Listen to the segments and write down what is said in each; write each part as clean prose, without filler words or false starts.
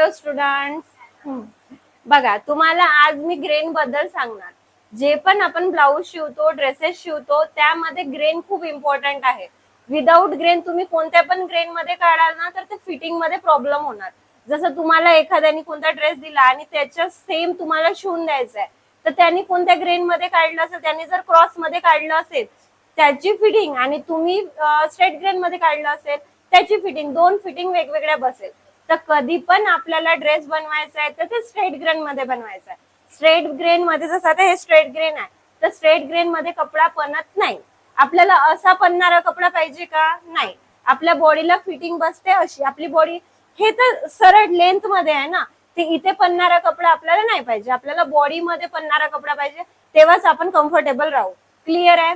Hello students, बघा तुम्हाला आज मी ग्रेन बद्दल सांगणार. जे पण आपण ब्लाऊज शिवतो, ड्रेसेस शिवतो, त्यामध्ये ग्रेन खूप इम्पॉर्टंट आहे. विदाऊट ग्रेन तुम्ही कोणत्या पण ग्रेन मध्ये काढाल ना तर ते फिटिंग मध्ये प्रॉब्लेम होणार. जसं तुम्हाला एखाद्याने कोणता ड्रेस दिला आणि त्याच्या सेम तुम्हाला शिवून द्यायचा आहे, तर त्यांनी कोणत्या ग्रेन मध्ये काढलं असेल, त्यांनी जर क्रॉस मध्ये काढलं असेल त्याची फिटिंग आणि तुम्ही स्ट्रेट ग्रेन मध्ये काढलं असेल त्याची फिटिंग, दोन फिटिंग वेगवेगळ्या बसेल. तर कधी पण आपल्याला ड्रेस बनवायचा आहे तर ते स्ट्रेट ग्रेन मध्ये बनवायचा आहे. स्ट्रेट ग्रेन मध्ये जसं आता हे स्ट्रेट ग्रेन आहे, तर स्ट्रेट ग्रेन मध्ये कपडा पणत नाही. आपल्याला असा पणणारा कपडा पाहिजे का? नाही. आपल्या बॉडीला फिटिंग बसते अशी. आपली बॉडी हे तर सरळ लेंथ मध्ये आहे ना, ते इथे पणणारा कपडा आपल्याला नाही पाहिजे. आपल्याला बॉडी मध्ये पणणारा कपडा पाहिजे, तेव्हाच आपण कम्फर्टेबल राहू. क्लिअर आहे?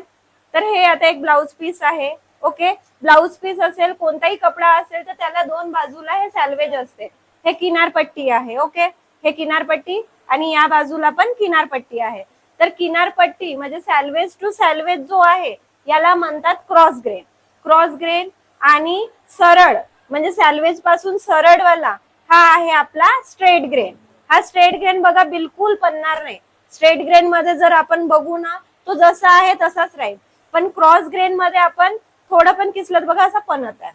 तर हे आता एक ब्लाउज पीस आहे. ओके, ब्लाउज पीस असेल, कोणताही कपडा असेल तर त्याला दोन बाजूला हे सॅल्वेज असते. हे किनारपट्टी आहे. ओके, हे किनारपट्टी आणि या बाजूला पण किनारपट्टी आहे. तर किनारपट्टी म्हणजे सॅल्वेज टू सॅल्वेज जो आहे याला म्हणतात क्रॉस ग्रेन. क्रॉस ग्रेन आणि सरळ म्हणजे सॅल्वेज पासून सरळ वाला हा आहे आपला स्ट्रेट ग्रेन. हा स्ट्रेट ग्रेन बघा बिलकुल पडणार नाही. स्ट्रेट ग्रेन मध्ये जर आपण बघू ना, तो जसा आहे तसाच राहील. पण क्रॉस ग्रेन मध्ये आपण थोडं पण किसलत बघा असं पणत आहे.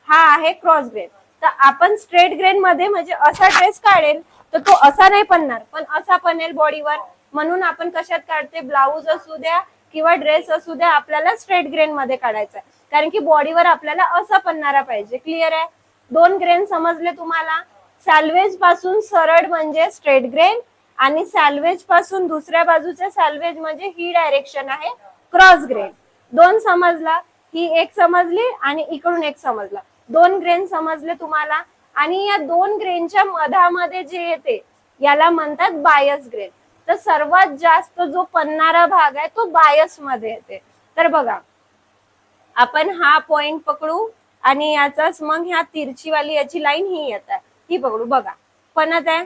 हा आहे क्रॉस ग्रेन. तर आपण स्ट्रेट ग्रेन मध्ये म्हणजे असा ड्रेस काढेल तर तो असा नाही पणणार, पण असा पणेल बॉडीवर. म्हणून आपण कशात काढते, ब्लाऊज असू द्या किंवा ड्रेस असू द्या, आपल्याला स्ट्रेट ग्रेन मध्ये काढायचा आहे, कारण की बॉडीवर आपल्याला असा पणणारा पाहिजे. क्लिअर आहे? दोन ग्रेन समजले तुम्हाला? सॅल्वेज पासून सरळ म्हणजे स्ट्रेट ग्रेन आणि सॅल्वेज पासून दुसऱ्या बाजूचे सॅल्वेज म्हणजे ही डायरेक्शन आहे क्रॉस ग्रेन. दोन समजला? ही एक समजली आणि इकडून एक समजला. दोन ग्रेन समजले तुम्हाला. आणि या दोन ग्रेनच्या मधामध्ये जे येते याला म्हणतात बायस ग्रेन. तर सर्वात जास्त जो पणणारा भाग आहे तो बायस मध्ये येते. तर बघा, आपण हा पॉइंट पकडू आणि याचाच मग ह्या तिरचीवाली याची लाईन ही येत आहे, ही पकडू. बघा, पणत आहे,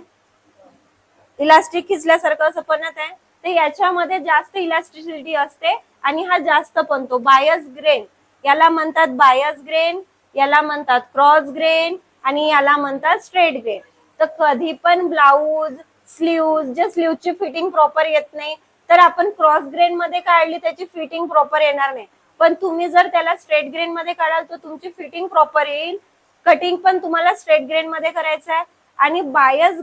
इलास्टिक खिचल्यासारखं असं पणत आहे. तर याच्यामध्ये जास्त इलास्टिसिटी असते आणि हा जास्त पणतो. बायस ग्रेन याला म्हणतात बायस ग्रेन, याला म्हणतात क्रॉस ग्रेन आणि याला म्हणतात स्ट्रेट ग्रेन. तर कधी पण ब्लाऊज, स्लीव्ह, जे स्लीव्हची फिटिंग प्रॉपर येत नाही तर आपण क्रॉस ग्रेन मध्ये काढली, त्याची फिटिंग प्रॉपर येणार नाही. पण तुम्ही जर त्याला स्ट्रेट ग्रेन मध्ये काढाल तर तुमची फिटिंग प्रॉपर येईल. कटिंग पण तुम्हाला स्ट्रेट ग्रेन मध्ये करायचं आहे. आणि बायस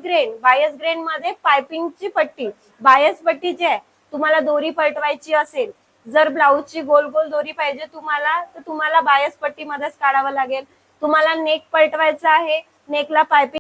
ग्रेन मध्ये पायपिंगची पट्टी, बायस पट्टी जी आहे, तुम्हाला दोरी पलटवायची असेल, जर ब्लाऊजची गोल गोल दोरी पाहिजे तुम्हाला, तर तुम्हाला बायस पट्टी मध्येच काढावं लागेल. तुम्हाला नेक पलटवायचा आहे, नेकला पायपिंग